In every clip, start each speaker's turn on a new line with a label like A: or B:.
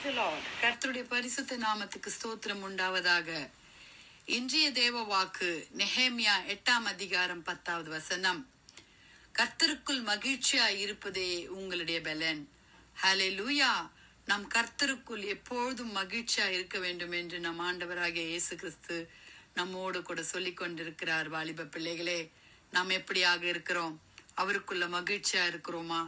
A: Praise the Lord. கர்த்தருடைய பரிசுத்த நாமத்துக்கு ஸ்தோத்திரம் உண்டாவதாக. இன்றைய தேவ வாக்கு நெகேமியா 8ஆம் அதிகாரம் 10வது வசனம். கர்த்தருக்குள் மகிழ்ச்சியாய் இருப்பதே உங்களுடைய பலன். ஹல்லேலூயா. நாம் கர்த்தருக்குள் எப்பொழுதும் மகிழ்ச்சியாய் இருக்க வேண்டும் என்று நம் ஆண்டவராகிய இயேசு கிறிஸ்து நம்மோடு கூட சொல்லிக் கொண்டிருக்கிறார். வாலிப பிள்ளைகளே, நாம் எப்படியாக இருக்கிறோம்? அவருக்குள்ள மகிழ்ச்சியா இருக்கிறோமா?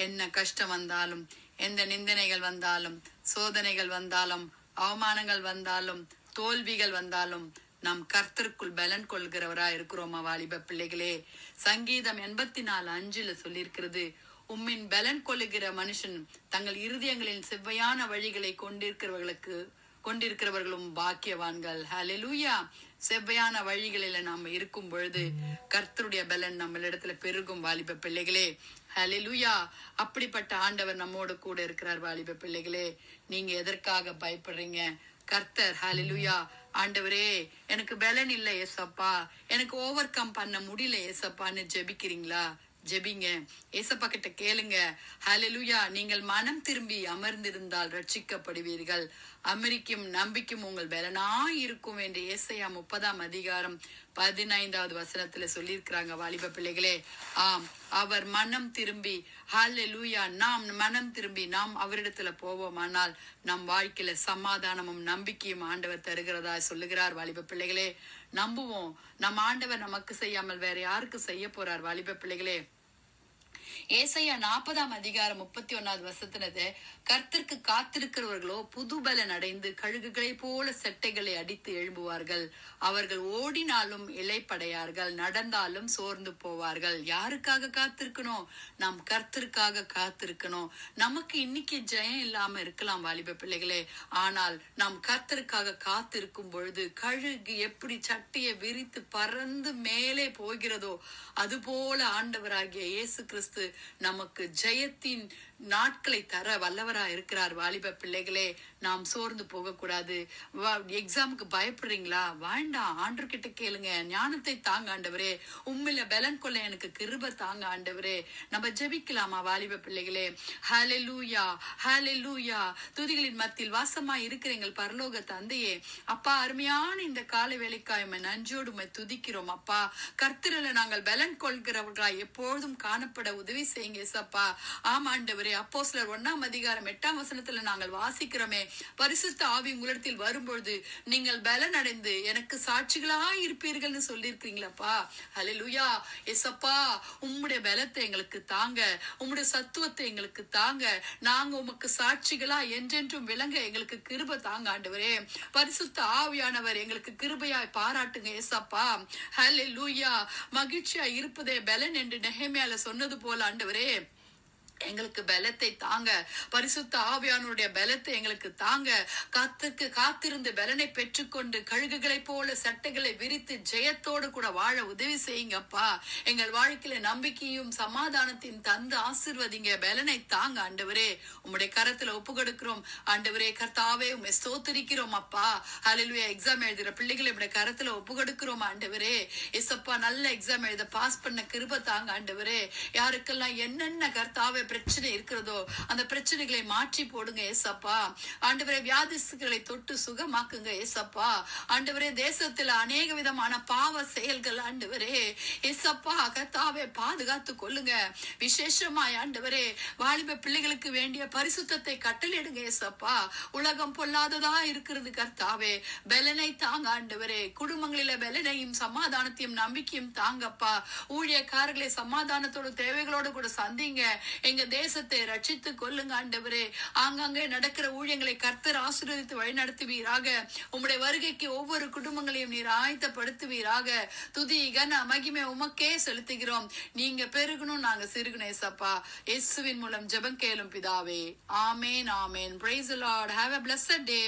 A: என்ன கஷ்டம் வந்தாலும், எந்த நிந்தனைகள் வந்தாலும், சோதனைகள் வந்தாலும், அவமானங்கள் வந்தாலும், தோல்விகள் வந்தாலும் நாம் கர்த்தருக்குள் பலன் கொள்கிறவரா இருக்கிறோமா? வாலிப பிள்ளைகளே, சங்கீதம் 84:5 சொல்லியிருக்கிறது, உம்மின் பலன் கொள்ளுகிற மனுஷன் தங்கள் இருதயங்களின் செவ்வையான வழிகளை கொண்டிருக்கிறவர்களும் பாக்கியவான்கள். ஹல்லேலூயா. செவ்வையான வழிகளில நாம இருக்கும் பொழுது கர்த்தருடைய பலன் நம்மளிடத்துல பெருகும். வாலிப பிள்ளைகளே, ஹல்லேலூயா. அப்படிப்பட்ட ஆண்டவர் நம்மோடு கூட இருக்கிறார். வாலிப பிள்ளைகளே, நீங்க எதற்காக பயப்படுறீங்க? கர்த்தர், ஹல்லேலூயா, ஆண்டவரே எனக்கு பலன் இல்லை ஏசப்பா, எனக்கு ஓவர் கம் பண்ண முடியல ஏசப்பான்னு ஜெபிக்கிறீங்களா? ஜெபிங்க, ஏசப்பா கிட்ட கேளுங்க. ஹல்லேலூயா. நீங்கள் மனம் திரும்பி அமர்ந்திருந்தால் ரட்சிக்கப்படுவீர்கள். அமெரிக்கும் நம்பிக்கும் உங்கள் பலனாய் இருக்கும் என்று ஏசாயா 30ஆம் அதிகாரம் 15வது வசனத்துல சொல்லியிருக்கிறாங்க. வாலிப பிள்ளைகளே, ஆம், அவர் மனம் திரும்பி, ஹல்லேலூயா, நாம் மனம் திரும்பி நாம் அவரிடத்துல போவோமானால் நம் வாழ்க்கையில சமாதானமும் நம்பிக்கையும் ஆண்டவர் தருகிறதா சொல்லுகிறார். வாலிப பிள்ளைகளே, நம்புவோம். நம் ஆண்டவர் நமக்கு செய்யாமல் வேற யாருக்கு செய்ய போறார்? வாலிப பிள்ளைகளே, ஏசாயா 40ஆம் அதிகாரம் 31வது வசனத்தினது, கர்த்தருக்கு காத்திருக்கிறவர்களோ புது பலன் அடைந்து கழுகுகளை போல செட்டைகளை அடித்து எழும்புவார்கள். அவர்கள் ஓடினாலும் இளைப்படையார்கள், நடந்தாலும் சோர்ந்து போவார்கள். யாருக்காக காத்திருக்கணும்? நாம் கர்த்தருக்காக காத்திருக்கணும். நமக்கு இன்னைக்கு ஜெயம் இல்லாம இருக்கலாம் வாலிப பிள்ளைகளே, ஆனால் நாம் கர்த்தருக்காக காத்திருக்கும் பொழுது கழுகு எப்படி சட்டையை விரித்து பறந்து மேலே போகிறதோ அது போல ஆண்டவராகிய இயேசு கிறிஸ்து நமக்கு ஜெயத்தின் நாட்களை தர வல்லவரா இருக்கிறார். வாலிப பிள்ளைகளே, நாம் சோர்ந்து போக கூடாது. எக்ஸாமுக்கு பயப்படுறீங்களா? வேண்டாம், ஆண்டவர் கிட்ட கேளுங்க. ஞானத்தை தாங்க ஆண்டவரே, உம்மில பலன் கொள்ள எனக்கு கிருபை தாங்க ஆண்டவரே. நம்ம ஜெபிக்கலாமா வாலிப பிள்ளைகளே? ஹல்லேலூயா, ஹல்லேலூயா. துதிகளின் மத்தியில் வாசமாய் இருக்கிற எங்கள் பரலோக தந்தையே, அப்பா, அருமையான இந்த காலை வேலைக்காய் நஞ்சோடு துதிக்கிறோம் அப்பா. கர்த்தரில நாங்கள் பலன் கொள்கிறவர்களாய் எப்பொழுதும் காணப்பட உதவி செய்யுங்க ஏசப்பா. ஆமாண்டவரே, அப்போஸ்தலர் 1ஆம் அதிகாரம் 8ஆம் வசனத்துல நாங்கள் வாசிக்கிறோமே, பரிசுத்த ஆவி உங்களிடத்தில் வரும்பொழுது நீங்கள் பலன் அடைந்து எனக்கு சாட்சிகளாய் இருப்பீர்கள்னு சொல்லியிருக்கீங்களப்பா. ஹல்லேலூயா. ஏசப்பா, உம்முடைய பலத்தை எங்களுக்கு தாங்க, உம்முடைய சத்துவத்தை எங்களுக்கு தாங்க. நாங்க உமக்கு சாட்சிகளா என்றென்றும் விளங்க எங்களுக்கு கிருபை தாங்க ஆண்டவரே. பரிசுத்த ஆவியானவர் எங்களுக்கு கிருபையாய் பாராட்டுங்க ஏசப்பா. ஹல்லேலூயா. மகிழ்ச்சியா இருப்பதே பலன் என்று நெகேமியால சொன்னது போல ஆண்டவரே, எங்களுக்கு பலத்தை தாங்க. பரிசுத்த ஆவியானுடைய பலத்தை எங்களுக்கு தாங்க. காத்திருந்து பலனை பெற்றுக்கொண்டு கழுகுகளை போல சட்டைகளை விரித்து ஜெயத்தோடு கூட வாழ உதவி செய்யுங்கப்பா. எங்கள் வாழ்க்கையில நம்பிக்கையும் சமாதானத்தையும் தந்து ஆசீர்வதிங்க. பலனை தாங்க ஆண்டவரே. உம்முடைய கரத்துல ஒப்பு கொடுக்கிறோம் ஆண்டவரே. கர்த்தாவே, உம்மை ஸ்தோத்திரிக்கிறோம் அப்பா. ஹல்லேலூயா. எக்ஸாம் எழுதுற பிள்ளைகளை உம்முடைய கரத்துல ஒப்பு கொடுக்கிறோம் ஆண்டவரே. ஏசப்பா, நல்ல எக்ஸாம் எழுத பாஸ் பண்ண கிருபை தாங்க ஆண்டவரே. யாருக்கெல்லாம் என்னென்ன கர்த்தாவே பிரச்சனை இருக்கிறதோ அந்த பிரச்சனைகளை மாற்றி போடுங்க ஏசப்பா. ஆண்டவரே, வியாதிஸ்களை தொட்டு சுகமாக்குங்க ஏசப்பா. ஆண்டவரே, தேசத்துல அநேக விதமான பாவ செயல்கள் ஆண்டவரே ஏசப்பா கர்த்தாவே பாதுகாத்து கொள்ளுங்க. விசேஷமாய் ஆண்டவரே, வாலிப பிள்ளைகளுக்கு வேண்டிய பரிசுத்தத்தை கட்டளையிடுங்க ஏசப்பா. உலகம் பொல்லாததா இருக்கிறது கர்த்தாவே. பலனை தாங்க ஆண்டவரே. குடும்பங்களில பலனையும் சமாதானத்தையும் நம்பிக்கையும் தாங்கப்பா. ஊழியக்காரர்களை சமாதானத்தோட தேவைகளோடு கூட சந்திங்க. எங்க தேசத்தை ரட்சித்து கொள்ளுங்க ஆண்டவரே. ஆங்காங்கே நடக்கிற ஊழியங்களை கர்த்தர் ஆசீர்வதித்து வழிநடத்துவீராக. உம்முடைய வருகைக்கு ஒவ்வொரு குடும்பங்களையும் நீர் ஆயத்தப்படுத்துவீராக. துதி கன மகிமை உமக்கே செலுத்துகிறோம். நீங்க பெருகணும், நாங்க சிறுகணும் ஏசப்பா. இயேசுவின் மூலம் ஜெபம் கேளும் பிதாவே. ஆமேன், ஆமேன். Praise the Lord. Have a blessed day.